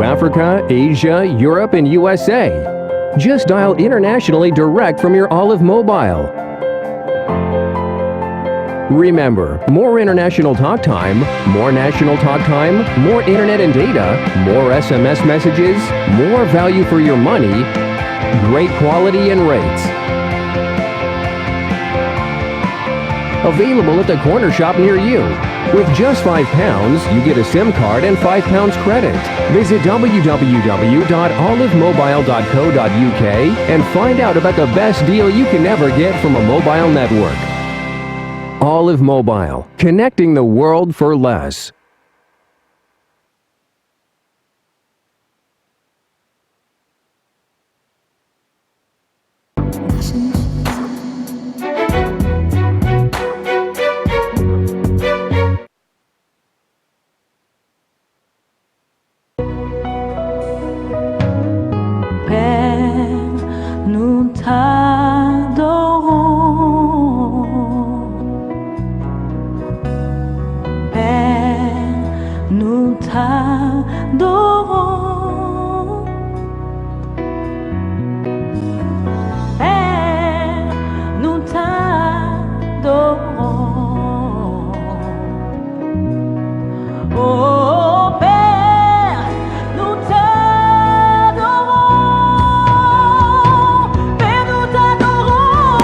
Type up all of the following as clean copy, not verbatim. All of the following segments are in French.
Africa, Asia, Europe, and USA. Just dial internationally direct from your Olive mobile. Remember, more international talk time, more national talk time, more internet and data, more SMS messages, more value for your money, great quality and rates. Available at the corner shop near you. With just £5, you get a SIM card and £5 credit. Visit www.olivemobile.co.uk and find out about the best deal you can ever get from a mobile network. Olive Mobile, connecting the world for less. Nous t'adorons, Père, nous t'adorons, Père, nous t'adorons, oh Père, nous t'adorons, Père, nous t'adorons,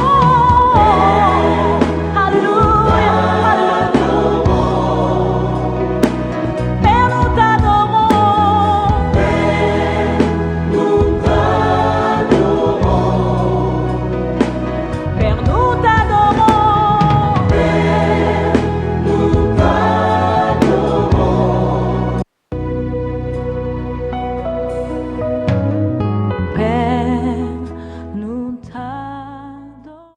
alléluia, Père, nous t'adorons, Père, nous t'adorons, Père, nous t'adorons.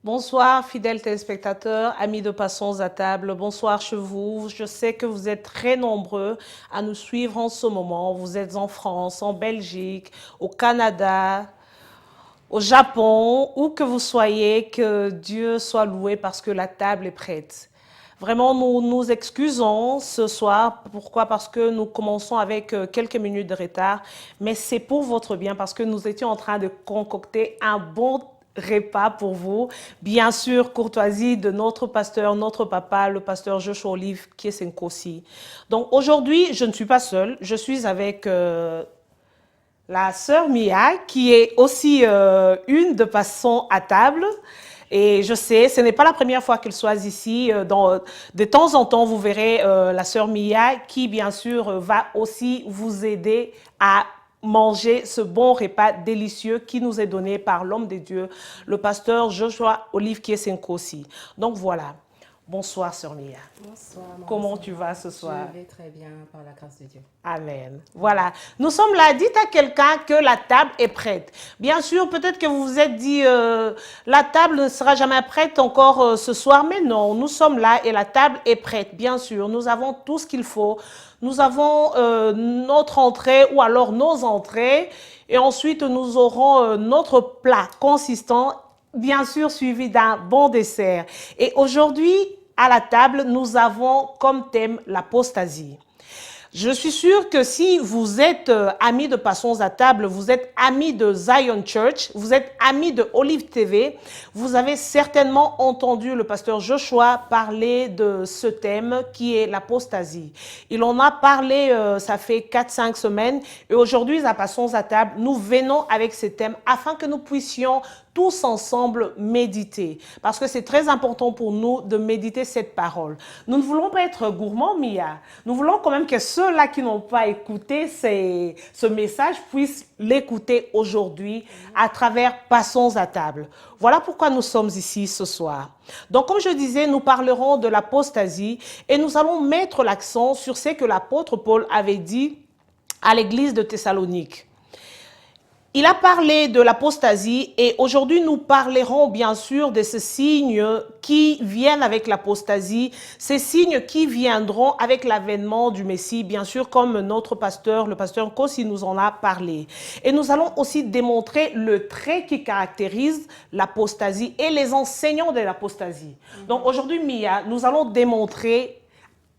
Bonsoir, fidèles téléspectateurs, amis de Passons à table. Bonsoir chez vous. Je sais que vous êtes très nombreux à nous suivre en ce moment. Vous êtes en France, en Belgique, au Canada, au Japon, où que vous soyez, que Dieu soit loué parce que la table est prête. Vraiment, nous nous excusons ce soir. Pourquoi? Parce que nous commençons avec quelques minutes de retard. Mais c'est pour votre bien parce que nous étions en train de concocter un bon repas pour vous. Bien sûr, courtoisie de notre pasteur, notre papa, le pasteur Joshua Olive Kiesenkosi. Donc aujourd'hui, je ne suis pas seule. Je suis avec la sœur Mia, qui est aussi une de Passons à table. Et je sais, ce n'est pas la première fois qu'elle soit ici. De temps en temps, vous verrez la sœur Mia qui, bien sûr, va aussi vous aider à manger ce bon repas délicieux qui nous est donné par l'homme de Dieu, le pasteur Joshua Olive Kiesenkosi. Donc voilà. Bonsoir, sœur Mia. Bonsoir. Comment tu vas ce soir? Je vais très bien par la grâce de Dieu. Amen. Voilà. Nous sommes là. Dites à quelqu'un que la table est prête. Bien sûr, peut-être que vous vous êtes dit la table ne sera jamais prête encore ce soir, mais non, nous sommes là et la table est prête. Bien sûr, nous avons tout ce qu'il faut. Nous avons notre entrée ou alors nos entrées et ensuite nous aurons notre plat consistant, bien sûr suivi d'un bon dessert. Et aujourd'hui, à la table, nous avons comme thème l'apostasie. Je suis sûre que si vous êtes amis de Passons à table, vous êtes amis de Zion Church, vous êtes amis de Olive TV, vous avez certainement entendu le pasteur Joshua parler de ce thème qui est l'apostasie. Il en a parlé, ça fait 4-5 semaines, et aujourd'hui à Passons à table, nous venons avec ce thème afin que nous puissions tous ensemble méditer. Parce que c'est très important pour nous de méditer cette parole. Nous ne voulons pas être gourmands, Mia. Nous voulons quand même que ceux-là qui n'ont pas écouté ce message puissent l'écouter aujourd'hui à travers Passons à table. Voilà pourquoi nous sommes ici ce soir. Donc, comme je disais, nous parlerons de l'apostasie et nous allons mettre l'accent sur ce que l'apôtre Paul avait dit à l'église de Thessalonique. Il a parlé de l'apostasie et aujourd'hui nous parlerons bien sûr de ces signes qui viennent avec l'apostasie, ces signes qui viendront avec l'avènement du Messie, bien sûr comme notre pasteur, le pasteur Kossi nous en a parlé. Et nous allons aussi démontrer le trait qui caractérise l'apostasie et les enseignants de l'apostasie. Donc aujourd'hui Mia, nous allons démontrer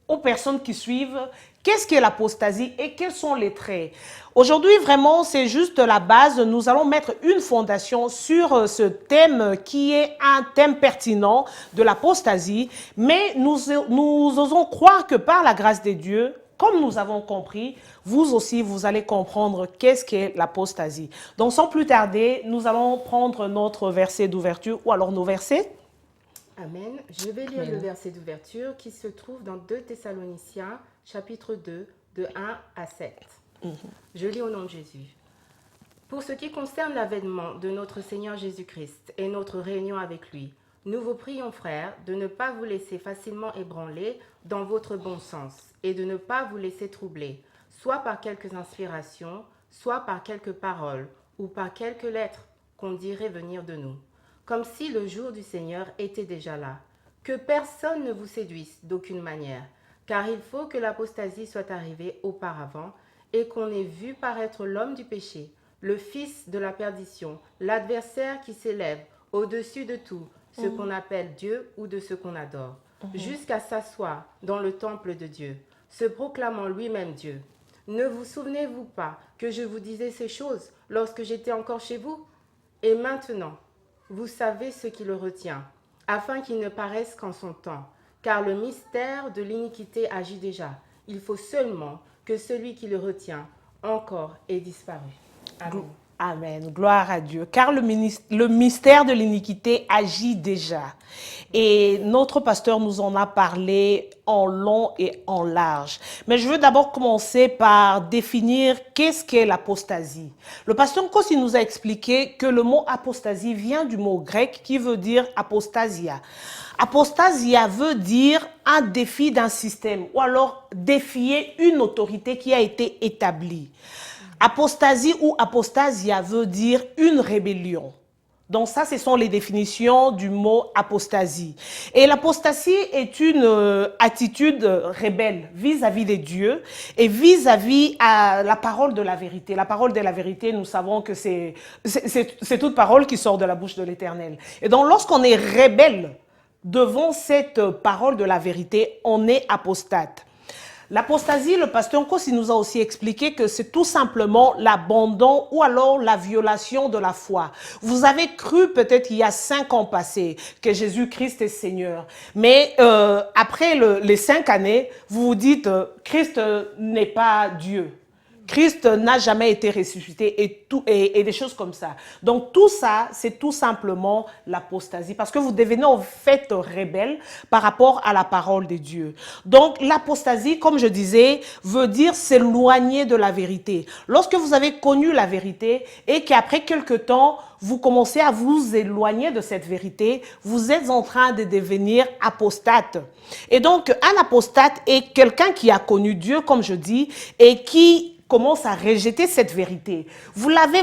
aux personnes qui suivent qu'est-ce qu'est l'apostasie et quels sont les traits. Aujourd'hui, vraiment, c'est juste la base. Nous allons mettre une fondation sur ce thème qui est un thème pertinent de l'apostasie, mais nous osons croire que par la grâce de Dieu, comme nous avons compris, vous aussi, vous allez comprendre qu'est-ce qu'est l'apostasie. Donc, sans plus tarder, nous allons prendre notre verset d'ouverture ou alors nos versets. Amen. Je vais lire le verset d'ouverture qui se trouve dans 2 Thessaloniciens, chapitre 2, de 1 à 7. Je lis au nom de Jésus. Pour ce qui concerne l'avènement de notre Seigneur Jésus-Christ et notre réunion avec lui, nous vous prions, frères, de ne pas vous laisser facilement ébranler dans votre bon sens et de ne pas vous laisser troubler, soit par quelques inspirations, soit par quelques paroles ou par quelques lettres qu'on dirait venir de nous, comme si le jour du Seigneur était déjà là. Que personne ne vous séduise d'aucune manière, car il faut que l'apostasie soit arrivée auparavant et qu'on ait vu paraître l'homme du péché, le fils de la perdition, l'adversaire qui s'élève au-dessus de tout, ce qu'on appelle Dieu ou de ce qu'on adore, jusqu'à s'asseoir dans le temple de Dieu, se proclamant lui-même Dieu. Ne vous souvenez-vous pas que je vous disais ces choses lorsque j'étais encore chez vous? Et maintenant, vous savez ce qui le retient, afin qu'il ne paraisse qu'en son temps, car le mystère de l'iniquité agit déjà. Il faut seulement que celui qui le retient encore ait disparu. Amen. Amen, gloire à Dieu, car le mystère de l'iniquité agit déjà. Et notre pasteur nous en a parlé en long et en large. Mais je veux d'abord commencer par définir qu'est-ce qu'est l'apostasie. Le pasteur Kossi nous a expliqué que le mot apostasie vient du mot grec qui veut dire apostasia. Apostasia veut dire un défi d'un système ou alors défier une autorité qui a été établie. Apostasie ou apostasia veut dire une rébellion. Donc ça, ce sont les définitions du mot apostasie. Et l'apostasie est une attitude rebelle vis-à-vis de Dieu et vis-à-vis à la parole de la vérité. La parole de la vérité, nous savons que c'est toute parole qui sort de la bouche de l'Éternel. Et donc lorsqu'on est rebelle devant cette parole de la vérité, on est apostate. L'apostasie, le pasteur Kossi nous a aussi expliqué que c'est tout simplement l'abandon ou alors la violation de la foi. Vous avez cru peut-être il y a 5 ans passés que Jésus-Christ est Seigneur. Mais après les 5 années, vous vous dites Christ n'est pas Dieu. Christ n'a jamais été ressuscité et des choses comme ça. Donc tout ça, c'est tout simplement l'apostasie parce que vous devenez en fait rebelle par rapport à la parole de Dieu. Donc l'apostasie, comme je disais, veut dire s'éloigner de la vérité. Lorsque vous avez connu la vérité et qu'après quelque temps, vous commencez à vous éloigner de cette vérité, vous êtes en train de devenir apostate. Et donc un apostate est quelqu'un qui a connu Dieu, comme je dis, et qui commence à rejeter cette vérité. Vous avez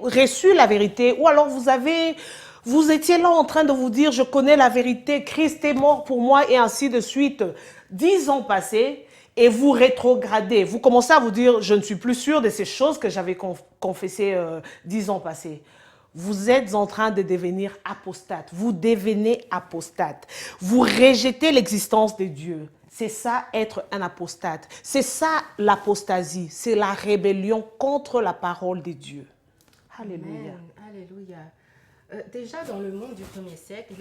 reçu la vérité ou alors vous étiez là en train de vous dire je connais la vérité, Christ est mort pour moi et ainsi de suite. 10 ans passés et vous rétrogradez. Vous commencez à vous dire je ne suis plus sûr de ces choses que j'avais confessées 10 ans passés. Vous êtes en train de devenir apostate. Vous devenez apostate. Vous rejetez l'existence de Dieu. C'est ça être un apostate. C'est ça l'apostasie. C'est la rébellion contre la parole de Dieu. Alléluia. Amen. Alléluia. Déjà dans le monde du 1er siècle,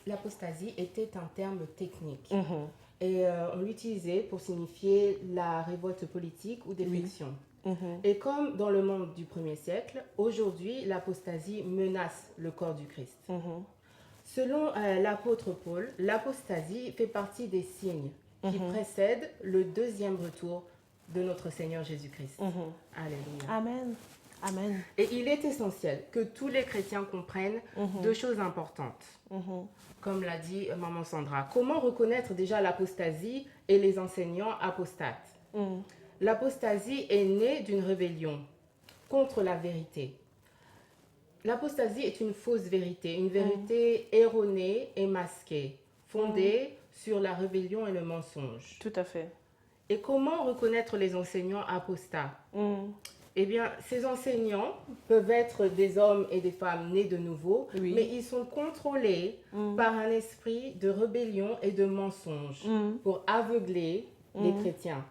l'apostasie était un terme technique. Et on l'utilisait pour signifier la révolte politique ou défection. Et comme dans le monde du 1er siècle, aujourd'hui, l'apostasie menace le corps du Christ. Selon l'apôtre Paul, l'apostasie fait partie des signes qui précèdent le deuxième retour de notre Seigneur Jésus-Christ. Alléluia. Amen. Amen. Et il est essentiel que tous les chrétiens comprennent 2 choses importantes. Comme l'a dit Maman Sandra. Comment reconnaître déjà l'apostasie et les enseignants apostates? L'apostasie est née d'une rébellion contre la vérité. L'apostasie est une fausse vérité, une vérité erronée et masquée, fondée sur la rébellion et le mensonge. Tout à fait. Et comment reconnaître les enseignants apostats? Eh bien, ces enseignants peuvent être des hommes et des femmes nés de nouveau, mais ils sont contrôlés par un esprit de rébellion et de mensonge pour aveugler les chrétiens.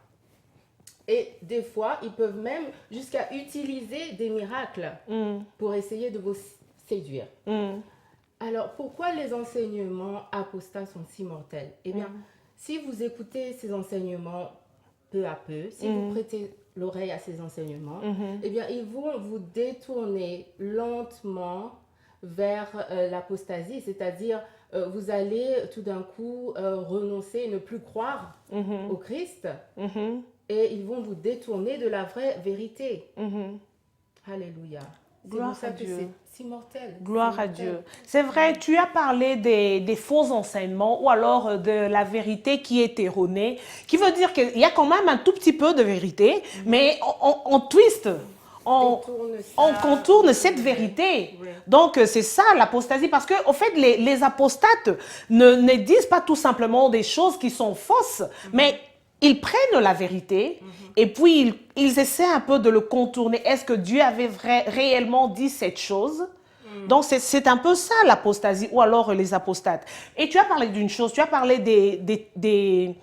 Et des fois, ils peuvent même jusqu'à utiliser des miracles pour essayer de vous séduire. Alors, pourquoi les enseignements apostats sont si mortels? Eh bien, si vous écoutez ces enseignements peu à peu, si vous prêtez l'oreille à ces enseignements, eh bien, ils vont vous détourner lentement vers l'apostasie, c'est-à-dire vous allez tout d'un coup renoncer, ne plus croire au Christ, et ils vont vous détourner de la vraie vérité. Alléluia. C'est Gloire pour ça à que Dieu. c'est si mortel. Gloire C'est à mortel. Dieu. C'est vrai, tu as parlé des faux enseignements ou alors de la vérité qui est erronée, qui veut dire qu'il y a quand même un tout petit peu de vérité, mais on twist, on contourne cette vérité. Ouais. Donc, c'est ça l'apostasie. Parce que, au fait, les apostates ne disent pas tout simplement des choses qui sont fausses, mais ils prennent la vérité et puis ils essaient un peu de le contourner. Est-ce que Dieu avait réellement dit cette chose? Donc, c'est un peu ça l'apostasie ou alors les apostates. Et tu as parlé d'une chose, tu as parlé des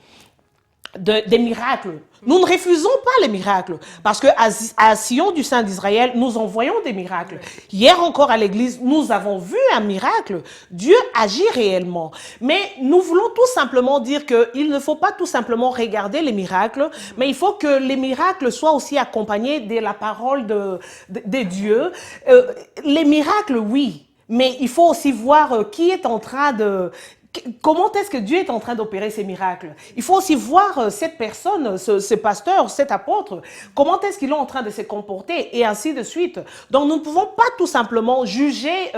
miracles. Nous ne refusons pas les miracles parce qu'à Sion du Saint d'Israël, nous envoyons des miracles. Hier encore à l'église, nous avons vu un miracle. Dieu agit réellement. Mais nous voulons tout simplement dire qu'il ne faut pas tout simplement regarder les miracles, mais il faut que les miracles soient aussi accompagnés de la parole de Dieu. Les miracles, oui, mais il faut aussi voir qui est en train de... Comment est-ce que Dieu est en train d'opérer ces miracles? Il faut aussi voir cette personne, ce pasteur, cet apôtre, comment est-ce qu'il est en train de se comporter et ainsi de suite. Donc nous ne pouvons pas tout simplement juger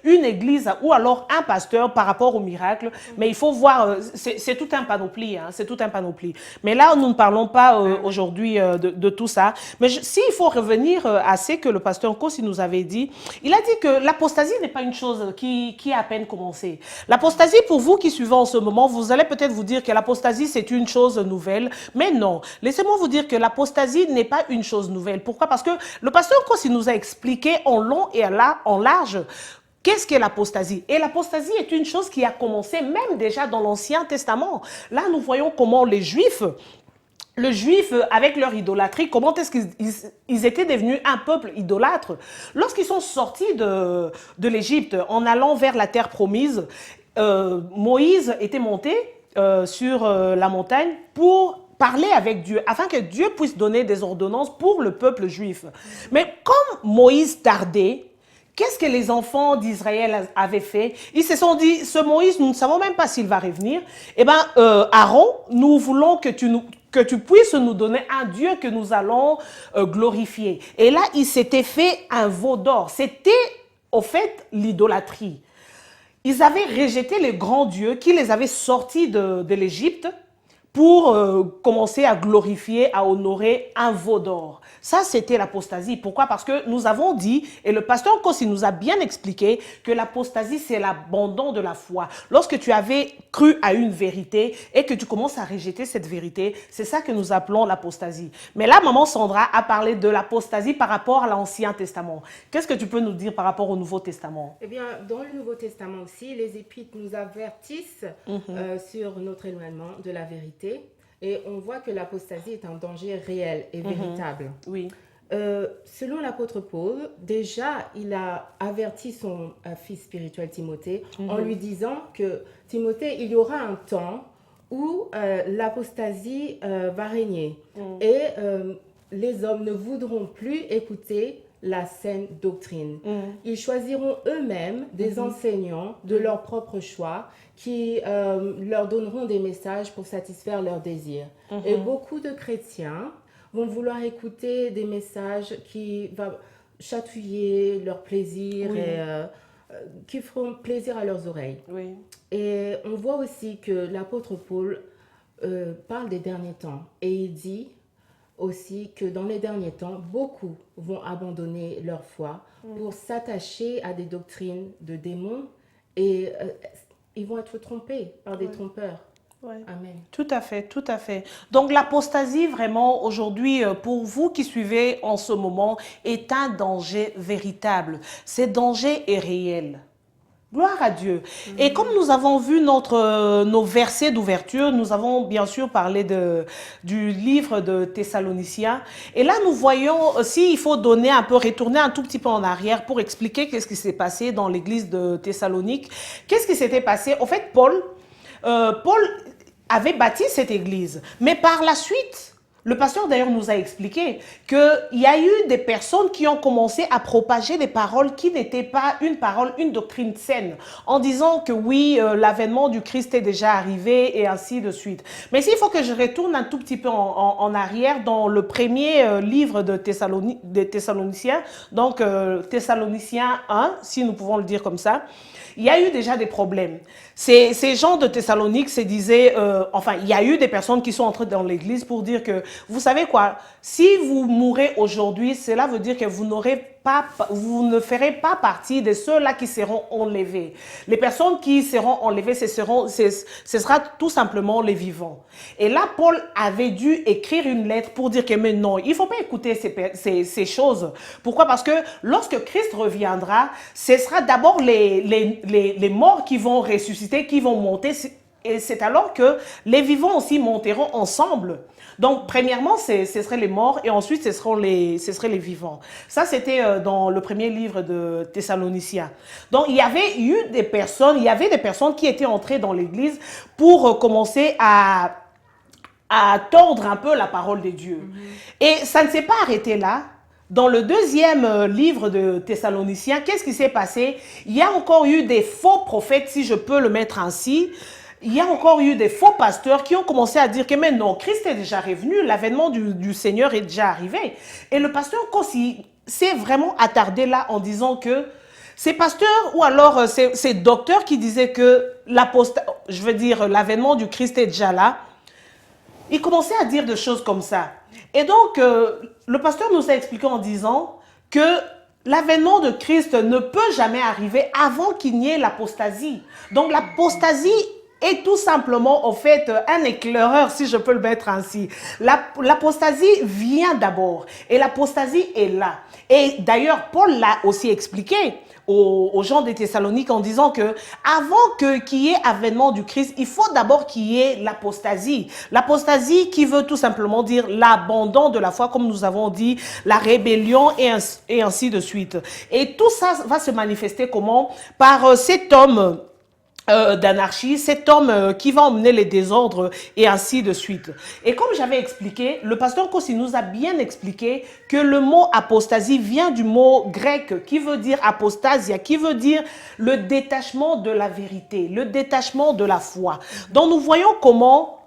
une église ou alors un pasteur par rapport aux miracles, mais il faut voir, c'est tout un panoplie, hein, c'est tout un panoplie. Mais là, nous ne parlons pas aujourd'hui de tout ça. Mais s'il faut revenir à ce que le pasteur Kossi nous avait dit, il a dit que l'apostasie n'est pas une chose qui a à peine commencé. L'apostasie, pour vous qui suivez en ce moment, vous allez peut-être vous dire que l'apostasie, c'est une chose nouvelle. Mais non. Laissez-moi vous dire que l'apostasie n'est pas une chose nouvelle. Pourquoi? Parce que le pasteur Kossi nous a expliqué en long et en large qu'est-ce qu'est l'apostasie. Et l'apostasie est une chose qui a commencé même déjà dans l'Ancien Testament. Là, nous voyons comment les Juifs... Le juif, avec leur idolâtrie, comment est-ce qu'ils étaient devenus un peuple idolâtre? Lorsqu'ils sont sortis de l'Égypte en allant vers la terre promise, Moïse était monté sur la montagne pour parler avec Dieu, afin que Dieu puisse donner des ordonnances pour le peuple juif. Mais comme Moïse tardait, qu'est-ce que les enfants d'Israël avaient fait? Ils se sont dit, ce Moïse, nous ne savons même pas s'il va revenir. Eh bien, Aaron, nous voulons que tu puisses nous donner un Dieu que nous allons glorifier. Et là, il s'était fait un veau d'or. C'était, au fait, l'idolâtrie. Ils avaient rejeté le grand Dieu qui les avait sortis de l'Égypte pour commencer à glorifier, à honorer un veau d'or. Ça, c'était l'apostasie. Pourquoi? Parce que nous avons dit, et le pasteur Kossi nous a bien expliqué, que l'apostasie, c'est l'abandon de la foi. Lorsque tu avais cru à une vérité et que tu commences à rejeter cette vérité, c'est ça que nous appelons l'apostasie. Mais là, maman Sandra a parlé de l'apostasie par rapport à l'Ancien Testament. Qu'est-ce que tu peux nous dire par rapport au Nouveau Testament? Eh bien, dans le Nouveau Testament aussi, les Épîtres nous avertissent sur notre éloignement de la vérité. Et on voit que l'apostasie est un danger réel et véritable. Oui. Selon l'apôtre Paul, déjà, il a averti son fils spirituel Timothée en lui disant que Timothée, il y aura un temps où l'apostasie va régner. Et les hommes ne voudront plus écouter la saine doctrine. Ils choisiront eux-mêmes des enseignants de leur propre choix qui leur donneront des messages pour satisfaire leurs désirs. Et beaucoup de chrétiens vont vouloir écouter des messages qui vont chatouiller leur plaisir et qui feront plaisir à leurs oreilles. Oui. Et on voit aussi que l'apôtre Paul parle des derniers temps et il dit aussi que dans les derniers temps, beaucoup vont abandonner leur foi pour s'attacher à des doctrines de démons et ils vont être trompés par des trompeurs. Ouais. Amen. Tout à fait, tout à fait. Donc l'apostasie, vraiment, aujourd'hui, pour vous qui suivez en ce moment, est un danger véritable. Ce danger est réel. Gloire à Dieu. Et comme nous avons vu nos versets d'ouverture, nous avons bien sûr parlé du livre de Thessaloniciens. Et là, nous voyons aussi, il faut retourner un tout petit peu en arrière pour expliquer qu'est-ce qui s'est passé dans l'église de Thessalonique. Qu'est-ce qui s'était passé? En fait, Paul avait bâti cette église. Mais par la suite, le pasteur d'ailleurs nous a expliqué qu'il y a eu des personnes qui ont commencé à propager des paroles qui n'étaient pas une doctrine saine, en disant que oui, l'avènement du Christ est déjà arrivé et ainsi de suite. Mais ici, il faut que je retourne un tout petit peu en arrière dans le premier livre de Thessaloniciens, donc Thessaloniciens 1, si nous pouvons le dire comme ça. Il y a eu déjà des problèmes. Ces gens de Thessalonique se disaient, il y a eu des personnes qui sont entrées dans l'église pour dire que, vous savez quoi, si vous mourrez aujourd'hui, cela veut dire que vous ne ferez pas partie de ceux-là qui seront enlevés. Les personnes qui seront enlevées, ce sera tout simplement les vivants. Et là, Paul avait dû écrire une lettre pour dire que, mais non, il ne faut pas écouter ces choses. Pourquoi? Parce que lorsque Christ reviendra, ce sera d'abord les morts qui vont ressusciter, qui vont monter. Et c'est alors que les vivants aussi monteront ensemble. Donc, premièrement, ce seraient les morts et ensuite, ce seraient les vivants. Ça, c'était dans le premier livre de Thessaloniciens. Donc, il y avait des personnes qui étaient entrées dans l'église pour commencer à tordre un peu la parole de Dieu. Et ça ne s'est pas arrêté là. Dans le deuxième livre de Thessaloniciens, qu'est-ce qui s'est passé? Il y a encore eu des faux prophètes, si je peux le mettre ainsi. Il y a encore eu des faux pasteurs qui ont commencé à dire que mais non, Christ est déjà revenu, l'avènement du Seigneur est déjà arrivé. Et le pasteur Kossi s'est vraiment attardé là en disant que ces pasteurs ou alors ces docteurs qui disaient que l'avènement du Christ est déjà là, ils commençaient à dire des choses comme ça. Et donc, le pasteur nous a expliqué en disant que l'avènement de Christ ne peut jamais arriver avant qu'il n'y ait l'apostasie. Donc, l'apostasie est tout simplement, en fait, un éclaireur, si je peux le mettre ainsi. L'apostasie vient d'abord et l'apostasie est là. Et d'ailleurs, Paul l'a aussi expliqué aux gens de Thessalonique en disant que avant qu'il y ait avènement du Christ, il faut d'abord qu'il y ait l'apostasie. L'apostasie qui veut tout simplement dire l'abandon de la foi, comme nous avons dit, la rébellion et ainsi de suite. Et tout ça va se manifester comment? Par cet homme d'anarchie, cet homme qui va emmener les désordres et ainsi de suite. Et comme j'avais expliqué, le pasteur Kossi nous a bien expliqué que le mot apostasie vient du mot grec qui veut dire apostasia, qui veut dire le détachement de la vérité, le détachement de la foi. Donc nous voyons comment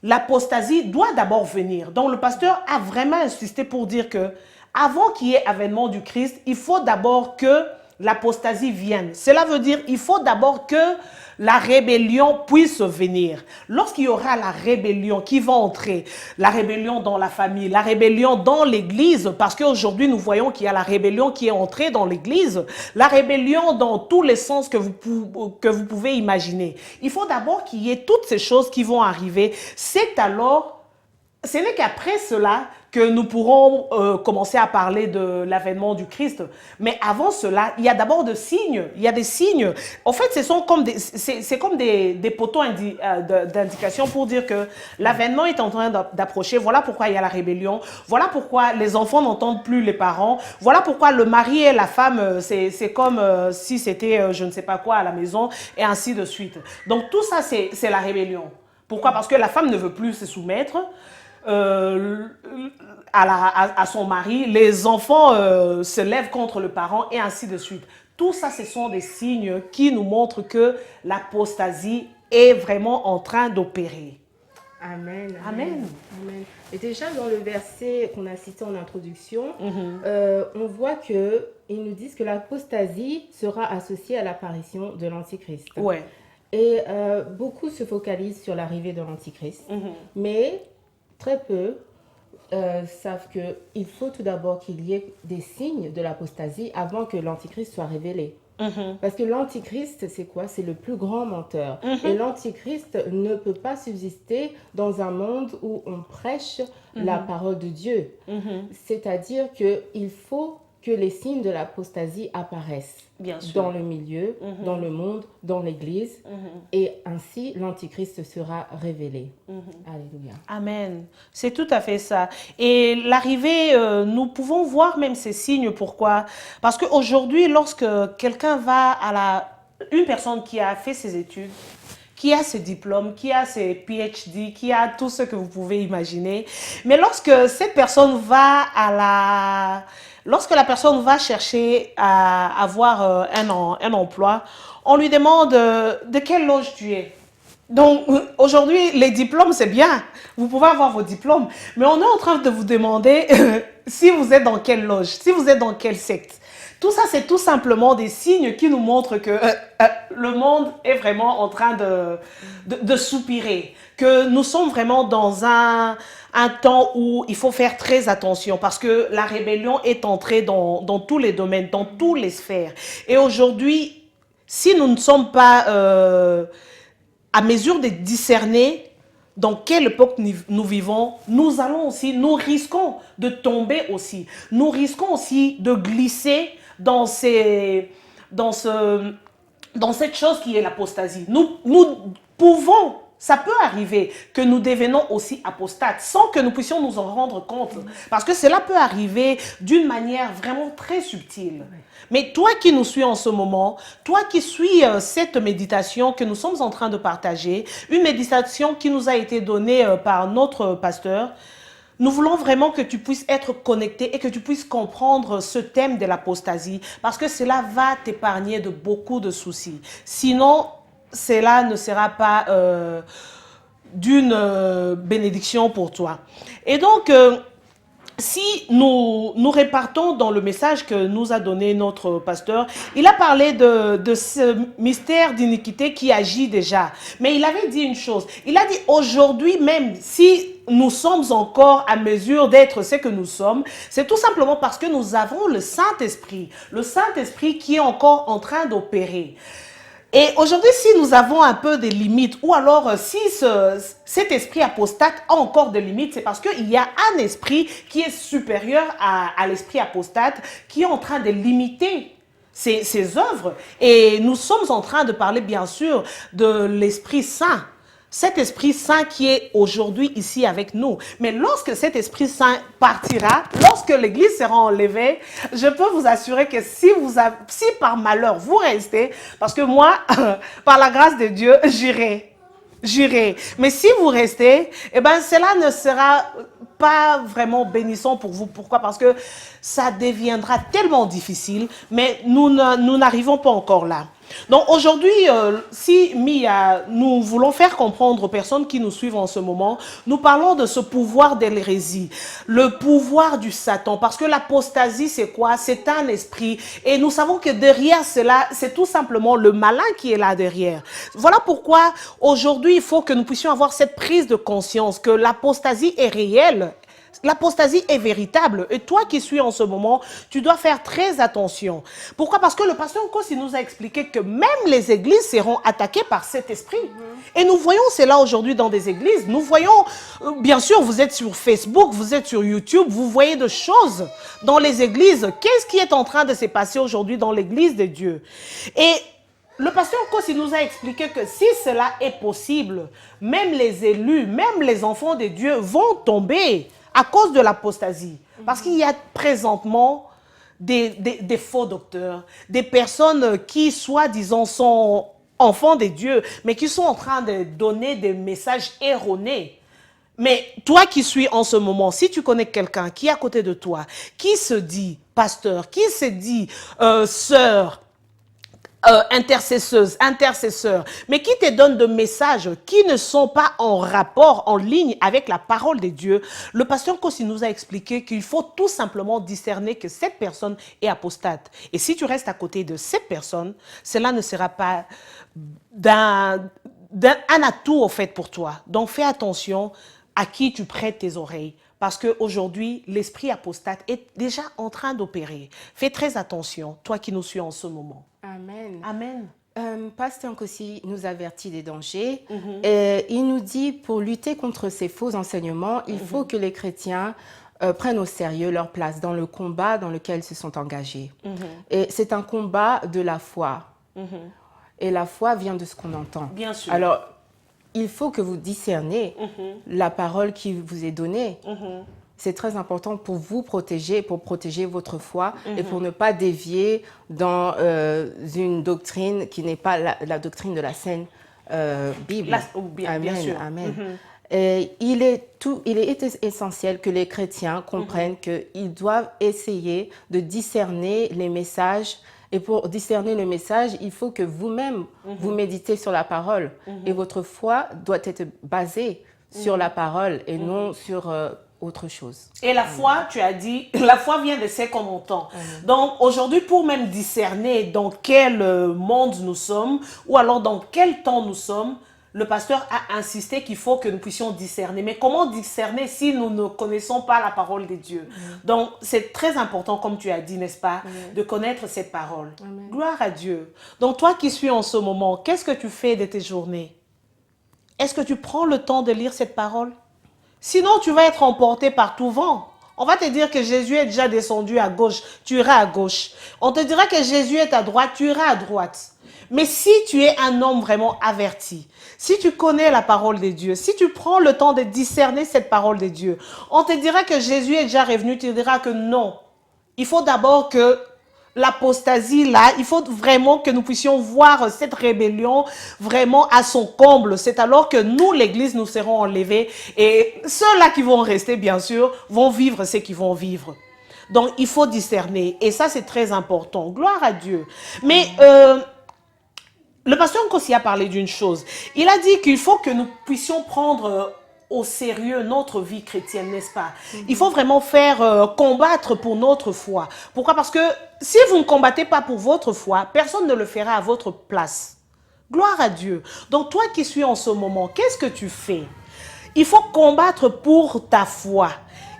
l'apostasie doit d'abord venir. Donc le pasteur a vraiment insisté pour dire que avant qu'il y ait avènement du Christ, il faut d'abord que l'apostasie vienne. Cela veut dire qu'il faut d'abord que la rébellion puisse venir. Lorsqu'il y aura la rébellion qui va entrer, la rébellion dans la famille, la rébellion dans l'église, parce qu'aujourd'hui nous voyons qu'il y a la rébellion qui est entrée dans l'église, la rébellion dans tous les sens que vous pouvez imaginer. Il faut d'abord qu'il y ait toutes ces choses qui vont arriver. Ce n'est qu'après cela que nous pourrons commencer à parler de l'avènement du Christ. Mais avant cela, il y a d'abord des signes. Il y a des signes. En fait, c'est comme des poteaux d'indication pour dire que l'avènement est en train d'approcher. Voilà pourquoi il y a la rébellion. Voilà pourquoi les enfants n'entendent plus les parents. Voilà pourquoi le mari et la femme, c'est comme si c'était je ne sais pas quoi à la maison et ainsi de suite. Donc tout ça, c'est la rébellion. Pourquoi? Parce que la femme ne veut plus se soumettre à son mari, les enfants se lèvent contre le parent et ainsi de suite. Tout ça, ce sont des signes qui nous montrent que l'apostasie est vraiment en train d'opérer. Amen, Amen. Amen. Et déjà dans le verset qu'on a cité en introduction, on voit qu'ils nous disent que l'apostasie sera associée à l'apparition de l'Antichrist. Ouais. Et beaucoup se focalisent sur l'arrivée de l'Antichrist, mais très peu savent qu'il faut tout d'abord qu'il y ait des signes de l'apostasie avant que l'Antichrist soit révélé. Parce que l'Antichrist, c'est quoi? C'est le plus grand menteur. Et l'Antichrist ne peut pas subsister dans un monde où on prêche la parole de Dieu. C'est-à-dire qu'il faut que les signes de l'apostasie apparaissent Bien sûr. dans le milieu, dans le monde, dans l'Église, et ainsi l'Antichrist sera révélé. Alléluia. Amen. C'est tout à fait ça. Et l'arrivée, nous pouvons voir même ces signes. Pourquoi? Parce qu'aujourd'hui, lorsque quelqu'un va une personne qui a fait ses études, qui a ses diplômes, qui a ses PhD, qui a tout ce que vous pouvez imaginer, mais lorsque cette personne lorsque la personne va chercher à avoir un emploi, on lui demande de quelle loge tu es. Donc, aujourd'hui, les diplômes, c'est bien. Vous pouvez avoir vos diplômes. Mais on est en train de vous demander si vous êtes dans quelle loge, si vous êtes dans quelle secte. Tout ça, c'est tout simplement des signes qui nous montrent que le monde est vraiment en train de soupirer. Que nous sommes vraiment dans un temps où il faut faire très attention parce que la rébellion est entrée dans tous les domaines, dans toutes les sphères. Et aujourd'hui, si nous ne sommes pas à mesure de discerner dans quelle époque nous vivons, nous risquons de tomber aussi. Nous risquons aussi de glisser dans cette chose qui est l'apostasie. Nous pouvons, ça peut arriver que nous devenons aussi apostates sans que nous puissions nous en rendre compte. Parce que cela peut arriver d'une manière vraiment très subtile. Mais toi qui nous suis en ce moment, toi qui suis cette méditation que nous sommes en train de partager, une méditation qui nous a été donnée par notre pasteur, nous voulons vraiment que tu puisses être connecté et que tu puisses comprendre ce thème de l'apostasie parce que cela va t'épargner de beaucoup de soucis. Sinon, cela ne sera pas d'une bénédiction pour toi. Et donc, si nous répartons dans le message que nous a donné notre pasteur, il a parlé de ce mystère d'iniquité qui agit déjà. Mais il avait dit une chose. Il a dit aujourd'hui même, si nous sommes encore à mesure d'être ce que nous sommes, c'est tout simplement parce que nous avons le Saint-Esprit. Le Saint-Esprit qui est encore en train d'opérer. Et aujourd'hui, si nous avons un peu des limites, ou alors si cet esprit apostate a encore des limites, c'est parce qu'il y a un esprit qui est supérieur à l'esprit apostate, qui est en train de limiter ses œuvres. Et nous sommes en train de parler, bien sûr, de l'Esprit Saint. Cet Esprit Saint qui est aujourd'hui ici avec nous. Mais lorsque cet Esprit Saint partira, lorsque l'Église sera enlevée, je peux vous assurer que si par malheur vous restez, parce que moi, par la grâce de Dieu, j'irai. Mais si vous restez, eh ben, cela ne sera pas vraiment bénissant pour vous. Pourquoi? Parce que ça deviendra tellement difficile, mais nous n'arrivons pas encore là. Donc aujourd'hui, si Mia, nous voulons faire comprendre aux personnes qui nous suivent en ce moment, nous parlons de ce pouvoir de l'hérésie, le pouvoir du Satan, parce que l'apostasie c'est quoi? C'est un esprit et nous savons que derrière cela, c'est tout simplement le malin qui est là derrière. Voilà pourquoi aujourd'hui, il faut que nous puissions avoir cette prise de conscience que l'apostasie est réelle. L'apostasie est véritable. Et toi qui suis en ce moment, tu dois faire très attention. Pourquoi? Parce que le pasteur Nkosi nous a expliqué que même les églises seront attaquées par cet esprit. Et nous voyons cela aujourd'hui dans des églises. Nous voyons, bien sûr, vous êtes sur Facebook, vous êtes sur YouTube, vous voyez de choses dans les églises. Qu'est-ce qui est en train de se passer aujourd'hui dans l'église de Dieu? Et le pasteur Nkosi nous a expliqué que si cela est possible, même les élus, même les enfants de Dieu vont tomber à cause de l'apostasie. Parce qu'il y a présentement des faux docteurs, des personnes qui, soi-disant, sont enfants de Dieu, mais qui sont en train de donner des messages erronés. Mais toi qui suis en ce moment, si tu connais quelqu'un qui est à côté de toi, qui se dit pasteur, qui se dit sœur, intercesseur, mais qui te donne de messages qui ne sont pas en rapport, en ligne avec la parole de Dieu, le pasteur Nkosi nous a expliqué qu'il faut tout simplement discerner que cette personne est apostate. Et si tu restes à côté de cette personne, cela ne sera pas un atout au fait pour toi. Donc fais attention à qui tu prêtes tes oreilles. Parce qu'aujourd'hui, l'esprit apostate est déjà en train d'opérer. Fais très attention, toi qui nous suis en ce moment. Amen. Amen. Pasteur Nkosi nous avertit des dangers. Il nous dit, pour lutter contre ces faux enseignements, il faut que les chrétiens prennent au sérieux leur place dans le combat dans lequel ils se sont engagés. Et c'est un combat de la foi. Et la foi vient de ce qu'on entend. Bien sûr. Alors, il faut que vous discerniez la parole qui vous est donnée. C'est très important pour vous protéger, pour protéger votre foi et pour ne pas dévier dans une doctrine qui n'est pas la doctrine de la Sainte Bible. Bien Amen, sûr. amen. Et il est essentiel que les chrétiens comprennent qu'ils doivent essayer de discerner les messages. Et pour discerner le message, il faut que vous-même, vous méditez sur la parole. Et votre foi doit être basée sur la parole et non sur autre chose. Et la foi, tu as dit, la foi vient de ce qu'on entend. Donc aujourd'hui, pour même discerner dans quel monde nous sommes, ou alors dans quel temps nous sommes, le pasteur a insisté qu'il faut que nous puissions discerner. Mais comment discerner si nous ne connaissons pas la parole de Dieu? Donc, c'est très important, comme tu as dit, n'est-ce pas, de connaître cette parole. Amen. Gloire à Dieu. Donc, toi qui suis en ce moment, qu'est-ce que tu fais de tes journées? Est-ce que tu prends le temps de lire cette parole? Sinon, tu vas être emporté par tout vent. On va te dire que Jésus est déjà descendu à gauche, tu iras à gauche. On te dira que Jésus est à droite, tu iras à droite. Mais si tu es un homme vraiment averti, si tu connais la parole de Dieu, si tu prends le temps de discerner cette parole de Dieu, on te dira que Jésus est déjà revenu, tu diras que non. Il faut d'abord que l'apostasie là, il faut vraiment que nous puissions voir cette rébellion vraiment à son comble. C'est alors que nous, l'Église, nous serons enlevés et ceux-là qui vont rester, bien sûr, vont vivre ce qu'ils vont vivre. Donc, il faut discerner et ça, c'est très important. Gloire à Dieu. Mais le pasteur Nkosi a parlé d'une chose. Il a dit qu'il faut que nous puissions prendre au sérieux notre vie chrétienne, n'est-ce pas? Il faut vraiment faire combattre pour notre foi. Pourquoi? Parce que si vous ne combattez pas pour votre foi, personne ne le fera à votre place. Gloire à Dieu. Donc toi qui suis en ce moment, qu'est-ce que tu fais? Il faut combattre pour ta foi.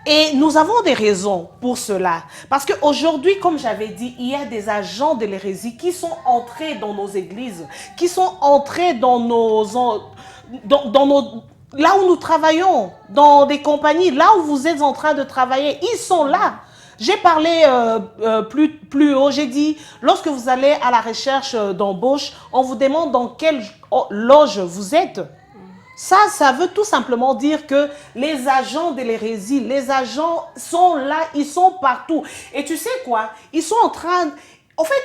Et nous avons des raisons pour cela. Parce qu'aujourd'hui, comme j'avais dit, il y a des agents de l'hérésie qui sont entrés dans nos églises, qui sont entrés dans là où nous travaillons, dans des compagnies, là où vous êtes en train de travailler. Ils sont là. J'ai parlé plus haut, j'ai dit, lorsque vous allez à la recherche d'embauche, on vous demande dans quelle loge vous êtes. Ça veut tout simplement dire que les agents de l'hérésie, les agents sont là, ils sont partout. Et tu sais quoi? Ils sont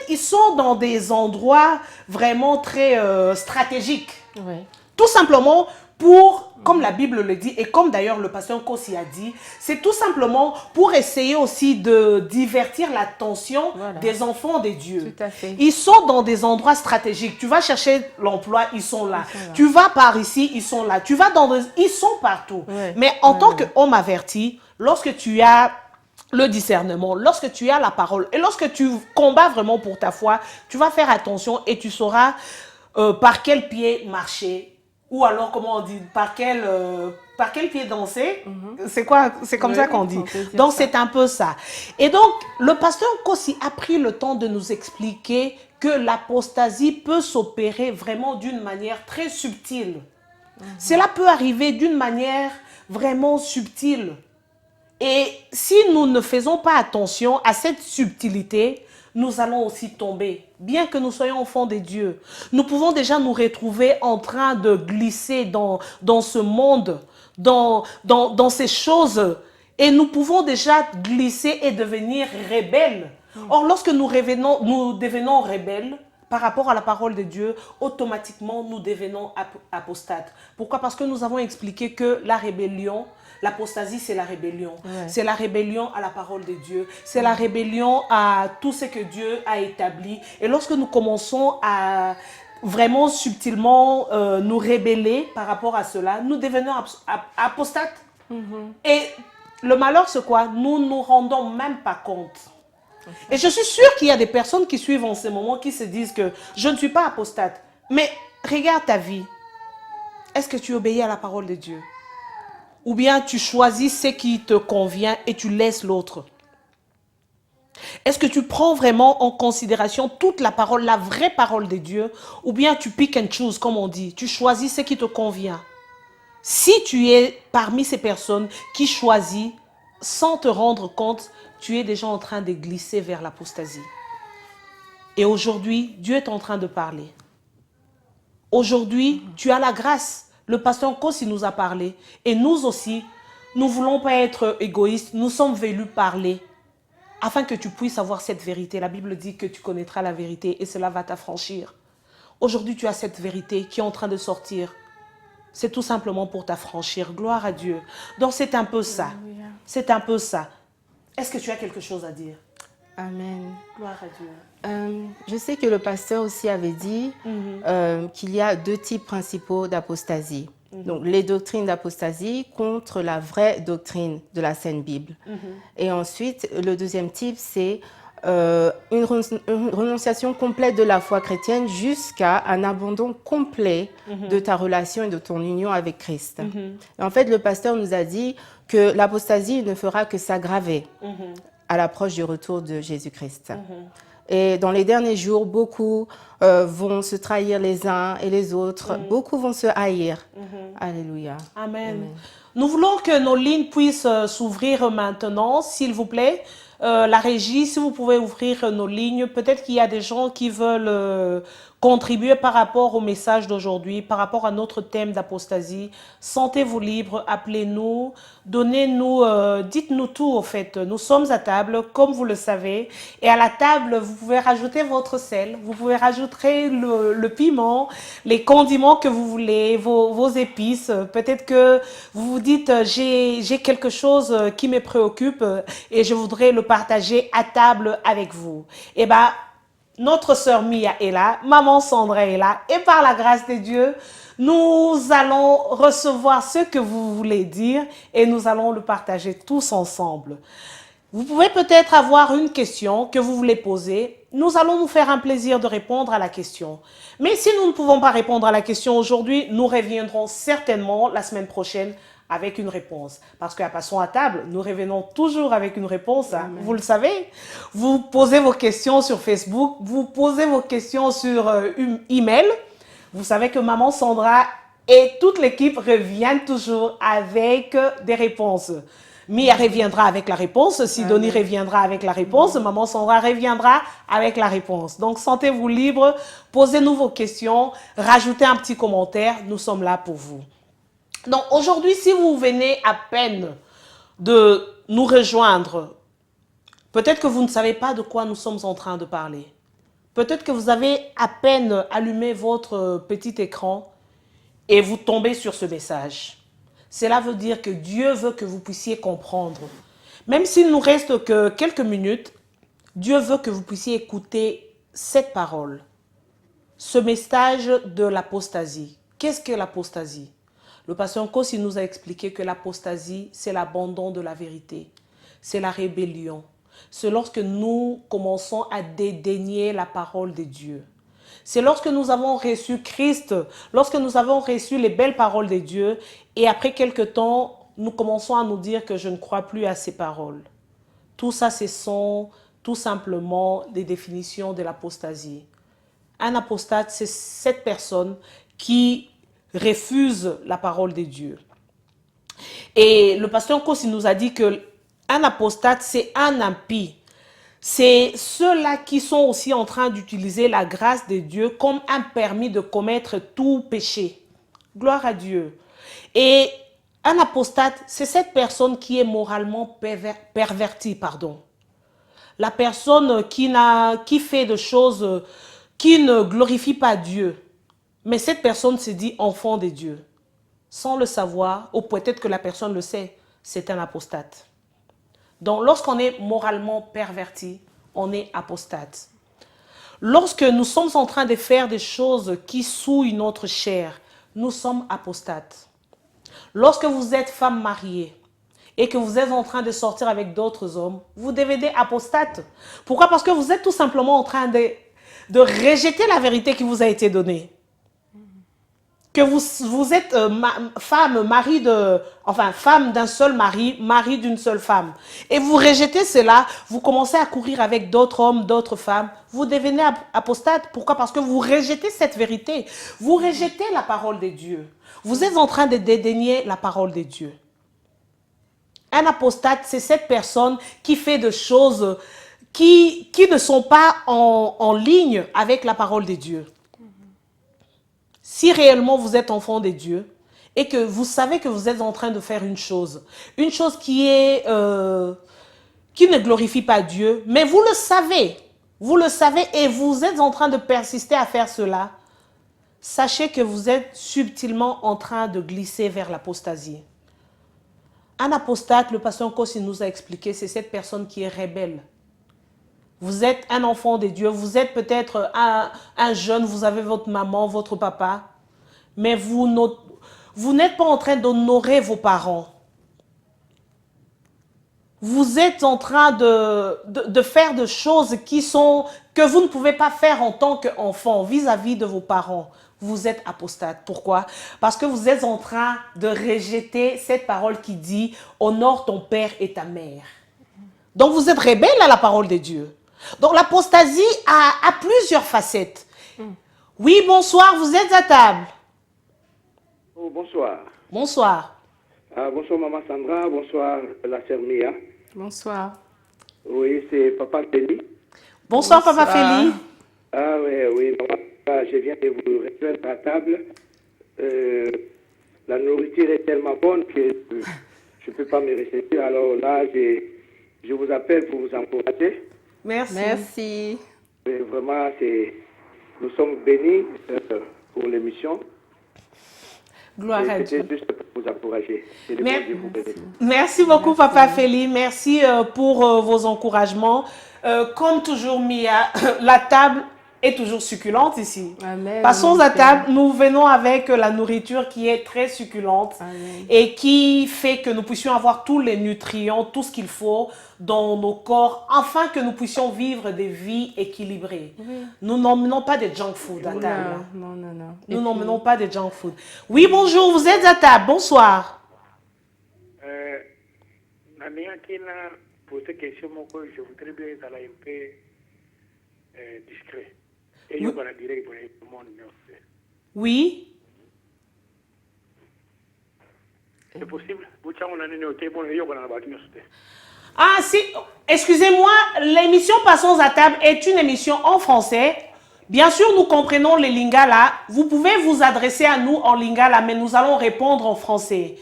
ils sont dans des endroits vraiment très stratégiques. Oui. Tout simplement pour, comme la Bible le dit, et comme d'ailleurs le pasteur Nkosi a dit, c'est tout simplement pour essayer aussi de divertir l'attention des enfants de Dieu. Tout à fait. Ils sont dans des endroits stratégiques. Tu vas chercher l'emploi, ils sont là. Tu vas par ici, ils sont là. Tu vas ils sont partout. Ouais. Mais en tant qu'homme averti, lorsque tu as le discernement, lorsque tu as la parole et lorsque tu combats vraiment pour ta foi, tu vas faire attention et tu sauras par quel pied marcher. Ou alors, comment on dit, par quel pied danser? C'est quoi? C'est comme ça qu'on dit. Donc, c'est un peu ça. Et donc, le pasteur Nkosi a pris le temps de nous expliquer que l'apostasie peut s'opérer vraiment d'une manière très subtile. Cela peut arriver d'une manière vraiment subtile. Et si nous ne faisons pas attention à cette subtilité, nous allons aussi tomber. Bien que nous soyons enfants de Dieu, nous pouvons déjà nous retrouver en train de glisser dans ce monde, dans ces choses. Et nous pouvons déjà glisser et devenir rebelles. Or, lorsque nous devenons rebelles par rapport à la parole de Dieu, automatiquement, nous devenons apostates. Pourquoi? Parce que nous avons expliqué que la rébellion, l'apostasie, c'est la rébellion. Ouais. C'est la rébellion à la parole de Dieu. C'est la rébellion à tout ce que Dieu a établi. Et lorsque nous commençons à vraiment subtilement nous rébeller par rapport à cela, nous devenons apostates. Et le malheur, c'est quoi? Nous ne nous rendons même pas compte. Et je suis sûre qu'il y a des personnes qui suivent en ce moment qui se disent que je ne suis pas apostate. Mais regarde ta vie. Est-ce que tu obéis à la parole de Dieu? Ou bien tu choisis ce qui te convient et tu laisses l'autre? Est-ce que tu prends vraiment en considération toute la parole, la vraie parole de Dieu? Ou bien tu pick and choose, comme on dit, tu choisis ce qui te convient? Si tu es parmi ces personnes qui choisissent sans te rendre compte, tu es déjà en train de glisser vers l'apostasie. Et aujourd'hui, Dieu est en train de parler. Aujourd'hui, tu as la grâce. Le pasteur Kossi nous a parlé. Et nous aussi, nous ne voulons pas être égoïstes. Nous sommes venus parler afin que tu puisses avoir cette vérité. La Bible dit que tu connaîtras la vérité et cela va t'affranchir. Aujourd'hui, tu as cette vérité qui est en train de sortir. C'est tout simplement pour t'affranchir. Gloire à Dieu. Donc, c'est un peu ça. C'est un peu ça. Est-ce que tu as quelque chose à dire? Amen. Gloire à Dieu. Je sais que le pasteur aussi avait dit qu'il y a deux types principaux d'apostasie. Donc, les doctrines d'apostasie contre la vraie doctrine de la Sainte Bible. Et ensuite, le deuxième type, c'est une renonciation complète de la foi chrétienne jusqu'à un abandon complet de ta relation et de ton union avec Christ. Et en fait, le pasteur nous a dit que l'apostasie ne fera que s'aggraver à l'approche du retour de Jésus-Christ. Et dans les derniers jours, beaucoup vont se trahir les uns et les autres. Beaucoup vont se haïr. Alléluia. Amen. Amen. Nous voulons que nos lignes puissent s'ouvrir maintenant, s'il vous plaît. La régie, si vous pouvez ouvrir nos lignes. Peut-être qu'il y a des gens qui veulent contribuer par rapport au message d'aujourd'hui, par rapport à notre thème d'apostasie. Sentez-vous libre, appelez-nous, donnez-nous, dites-nous tout au fait. Nous sommes à table, comme vous le savez. Et à la table, vous pouvez rajouter votre sel, vous pouvez rajouter le piment, les condiments que vous voulez, vos épices. Peut-être que vous vous dites, j'ai quelque chose qui me préoccupe et je voudrais le partager à table avec vous. Eh bien, notre sœur Mia est là, maman Sandra est là, et par la grâce de Dieu, nous allons recevoir ce que vous voulez dire et nous allons le partager tous ensemble. Vous pouvez peut-être avoir une question que vous voulez poser. Nous allons nous faire un plaisir de répondre à la question. Mais si nous ne pouvons pas répondre à la question aujourd'hui, nous reviendrons certainement la semaine prochaine avec une réponse. Parce qu'à Passons à table, nous revenons toujours avec une réponse. Hein. Vous le savez. Vous posez vos questions sur Facebook, vous posez vos questions sur email. Vous savez que maman Sandra et toute l'équipe reviennent toujours avec des réponses. Mia reviendra avec la réponse, Sidonie reviendra avec la réponse, maman Sandra reviendra avec la réponse. Donc, sentez-vous libre, posez-nous vos questions, rajoutez un petit commentaire, nous sommes là pour vous. Donc, aujourd'hui, si vous venez à peine de nous rejoindre, peut-être que vous ne savez pas de quoi nous sommes en train de parler. Peut-être que vous avez à peine allumé votre petit écran et vous tombez sur ce message. Cela veut dire que Dieu veut que vous puissiez comprendre. Même s'il nous reste que quelques minutes, Dieu veut que vous puissiez écouter cette parole. Ce message de l'apostasie. Qu'est-ce que l'apostasie? Le pasteur Kossi nous a expliqué que l'apostasie, c'est l'abandon de la vérité. C'est la rébellion. C'est lorsque nous commençons à dédaigner la parole de Dieu. C'est lorsque nous avons reçu Christ, lorsque nous avons reçu les belles paroles de Dieu, et après quelque temps, nous commençons à nous dire que je ne crois plus à ces paroles. Tout ça, ce sont tout simplement des définitions de l'apostasie. Un apostate, c'est cette personne qui refuse la parole de Dieu. Et le pasteur Kossi nous a dit que un apostate, c'est un impie. C'est ceux-là qui sont aussi en train d'utiliser la grâce de Dieu comme un permis de commettre tout péché. Gloire à Dieu. Et un apostate, c'est cette personne qui est moralement pervertie, pardon. La personne qui fait des choses qui ne glorifient pas Dieu. Mais cette personne se dit enfant de Dieu. Sans le savoir, ou peut-être que la personne le sait, c'est un apostate. Donc, lorsqu'on est moralement perverti, on est apostate. Lorsque nous sommes en train de faire des choses qui souillent notre chair, nous sommes apostates. Lorsque vous êtes femme mariée et que vous êtes en train de sortir avec d'autres hommes, vous devenez apostate. Pourquoi? Parce que vous êtes tout simplement en train de rejeter la vérité qui vous a été donnée. Que vous êtes femme d'un seul mari, mari d'une seule femme. Et vous rejetez cela, vous commencez à courir avec d'autres hommes, d'autres femmes. Vous devenez apostate. Pourquoi? Parce que vous rejetez cette vérité. Vous rejetez la parole de Dieu. Vous êtes en train de dédaigner la parole de Dieu. Un apostate, c'est cette personne qui fait des choses qui ne sont pas en ligne avec la parole de Dieu. Si réellement vous êtes enfant de Dieu et que vous savez que vous êtes en train de faire une chose qui ne glorifie pas Dieu, mais vous le savez et vous êtes en train de persister à faire cela, sachez que vous êtes subtilement en train de glisser vers l'apostasie. Un apostate, le pasteur Kossi nous a expliqué, c'est cette personne qui est rebelle. Vous êtes un enfant de Dieu, vous êtes peut-être un jeune, vous avez votre maman, votre papa, mais vous n'êtes pas en train d'honorer vos parents. Vous êtes en train de faire des choses que vous ne pouvez pas faire en tant qu'enfant vis-à-vis de vos parents. Vous êtes apostate. Pourquoi? Parce que vous êtes en train de rejeter cette parole qui dit « Honore ton père et ta mère ». Donc vous êtes rebelle à la parole de Dieu. Donc l'apostasie a plusieurs facettes. Oui, bonsoir, vous êtes à table. Oh, bonsoir. Bonsoir. Bonsoir Maman Sandra, bonsoir la sœur Mia. Bonsoir. Oui, c'est Papa Félix. Bonsoir, Papa Félix. Ah oui, Maman, je viens de vous rejoindre à table. La nourriture est tellement bonne que je ne peux pas me ressentir. Alors là, je vous appelle pour vous encourager. Merci. Merci. Et vraiment, nous sommes bénis pour l'émission. Gloire à Dieu. C'était juste pour vous encourager. Et le bon Dieu vous bénisse. Merci beaucoup, Papa Félix. Merci pour vos encouragements. Comme toujours, Mia, la table est toujours succulente ici. Amen. Passons à table. Nous venons avec la nourriture qui est très succulente. Amen. Et qui fait que nous puissions avoir tous les nutriments, tout ce qu'il faut dans nos corps, afin que nous puissions vivre des vies équilibrées. Oui. Nous n'emmenons pas des junk food à table. Non. Nous n'emmenons pas des junk food. Oui, bonjour, vous êtes à table. Bonsoir. Namia qui n'a posé question, je voudrais bien être un peu discret. Et je vais dire pour tout le monde. Oui. C'est possible? Ah, si, excusez-moi, l'émission Passons à table est une émission en français. Bien sûr, nous comprenons les lingala. Vous pouvez vous adresser à nous en lingala, mais nous allons répondre en français.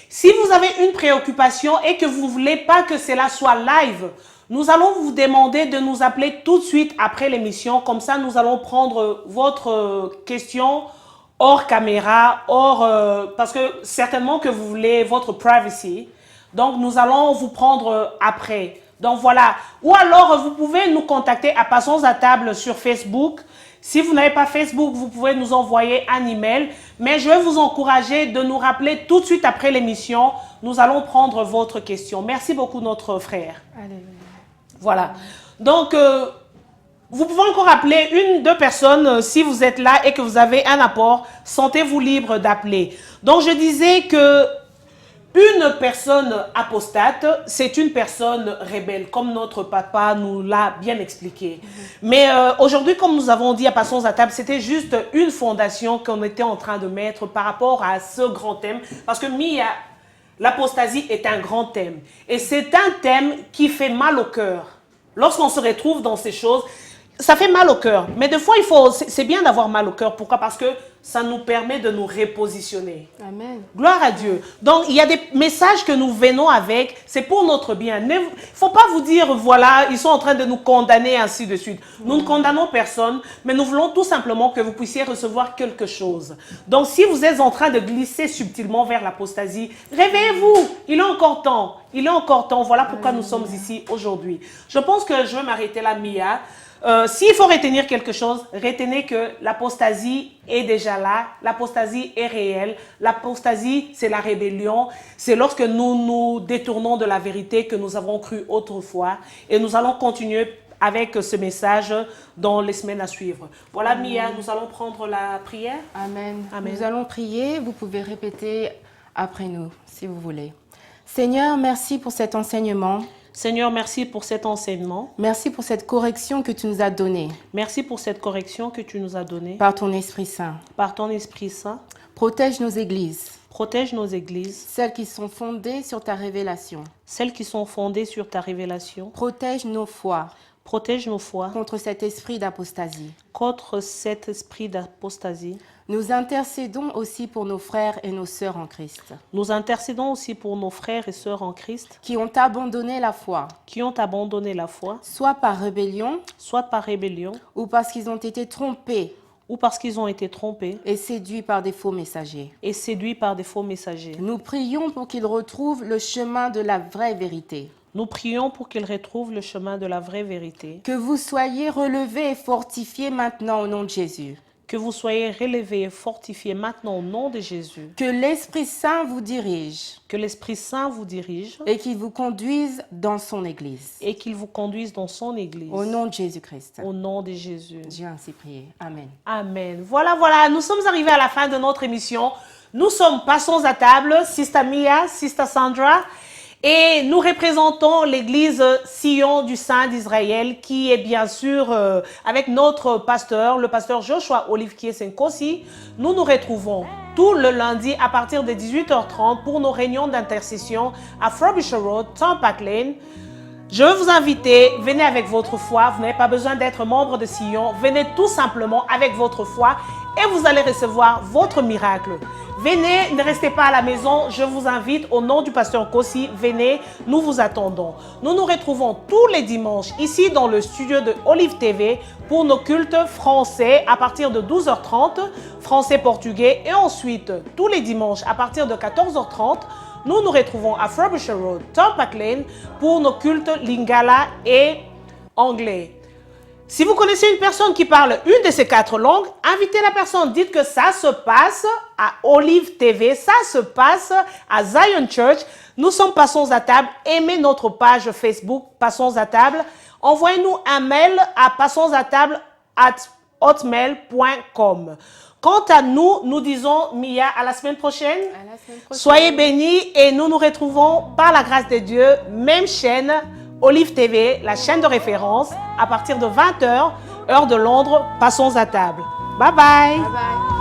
Si vous avez une préoccupation et que vous ne voulez pas que cela soit live, nous allons vous demander de nous appeler tout de suite après l'émission. Comme ça, nous allons prendre votre question hors caméra, parce que certainement que vous voulez votre privacy. Donc, nous allons vous prendre après. Donc, voilà. Ou alors, vous pouvez nous contacter à Passons à table sur Facebook. Si vous n'avez pas Facebook, vous pouvez nous envoyer un email. Mais je vais vous encourager de nous rappeler tout de suite après l'émission. Nous allons prendre votre question. Merci beaucoup, notre frère. Alléluia. Voilà. Donc, vous pouvez encore appeler une, deux personnes si vous êtes là et que vous avez un apport. Sentez-vous libre d'appeler. Donc, je disais que une personne apostate, c'est une personne rebelle, comme notre papa nous l'a bien expliqué. Mais aujourd'hui, comme nous avons dit à Passons à table, c'était juste une fondation qu'on était en train de mettre par rapport à ce grand thème. Parce que l'apostasie est un grand thème. Et c'est un thème qui fait mal au cœur. Lorsqu'on se retrouve dans ces choses, ça fait mal au cœur. Mais des fois, c'est bien d'avoir mal au cœur. Pourquoi? Parce que ça nous permet de nous repositionner. Amen. Gloire à Dieu. Donc, il y a des messages que nous venons avec. C'est pour notre bien. Il ne faut pas vous dire, voilà, ils sont en train de nous condamner, ainsi de suite. Nous ne condamnons personne, mais nous voulons tout simplement que vous puissiez recevoir quelque chose. Donc, si vous êtes en train de glisser subtilement vers l'apostasie, réveillez-vous. Il est encore temps. Il est encore temps. Voilà pourquoi nous sommes ici aujourd'hui. Je pense que je vais m'arrêter là, Mia. S'il faut retenir quelque chose, retenez que l'apostasie est déjà là, l'apostasie est réelle, l'apostasie c'est la rébellion, c'est lorsque nous nous détournons de la vérité que nous avons cru autrefois et nous allons continuer avec ce message dans les semaines à suivre. Voilà Mia, nous allons prendre la prière. Amen. Amen. Nous allons prier, vous pouvez répéter après nous si vous voulez. Seigneur, merci pour cet enseignement. Seigneur, merci pour cet enseignement. Merci pour cette correction que tu nous as donnée. Merci pour cette correction que tu nous as donnée Par ton Esprit Saint. par ton Esprit Saint. Protège nos églises. Protège nos églises, celles qui sont fondées sur ta révélation. celles qui sont fondées sur ta révélation. Protège nos foi Protège nos foi contre cet esprit d'apostasie. contre cet esprit d'apostasie. Nous intercédons aussi pour nos frères et nos sœurs en Christ, Nous intercédons aussi pour nos frères et sœurs en Christ qui ont abandonné la foi, qui ont abandonné la foi, soit par rébellion soit par rébellion ou parce qu'ils ont été trompés ou parce qu'ils ont été trompés et séduits par des faux messagers. et séduits par des faux messagers. Nous prions pour qu'ils retrouvent le chemin de la vraie vérité. Nous prions pour qu'ils retrouvent le chemin de la vraie vérité. Que vous soyez relevés et fortifiés maintenant au nom de Jésus. Que vous soyez relevés et fortifiés maintenant au nom de Jésus. Que l'Esprit Saint vous dirige Que l'Esprit Saint vous dirige et qu'il vous conduise dans son Église. et qu'il vous conduise dans son Église. Au nom de Jésus-Christ. Au nom de Jésus. J'ai ainsi prié. Amen. Amen. Voilà, nous sommes arrivés à la fin de notre émission. Nous sommes Passons à table, Sister Mia, Sister Sandra, et nous représentons l'église Sion du Saint d'Israël, qui est bien sûr avec notre pasteur, le pasteur Joshua Olivier Senkosi. Nous nous retrouvons tout le lundi à partir de 18h30 pour nos réunions d'intercession à Frobisher Road, Tampa Lane. Je veux vous inviter, venez avec votre foi, vous n'avez pas besoin d'être membre de Sion, venez tout simplement avec votre foi et vous allez recevoir votre miracle. Venez, ne restez pas à la maison, je vous invite au nom du pasteur Kossi, venez, nous vous attendons. Nous nous retrouvons tous les dimanches ici dans le studio de Olive TV pour nos cultes français à partir de 12h30, français-portugais, et ensuite tous les dimanches à partir de 14h30, nous nous retrouvons à Frobisher Road, Tampa Lane pour nos cultes lingala et anglais. Si vous connaissez une personne qui parle une de ces 4 langues, invitez la personne. Dites que ça se passe à Olive TV, ça se passe à Zion Church. Nous sommes Passons à table. Aimez notre page Facebook Passons à table. Envoyez-nous un mail à passonsatable@hotmail.com. Quant à nous, nous disons Mia à la semaine prochaine. À la semaine prochaine. Soyez bénis et nous nous retrouvons par la grâce de Dieu, même chaîne, Olive TV, la chaîne de référence, à partir de 20h, heure de Londres. Passons à table. Bye bye. Bye bye.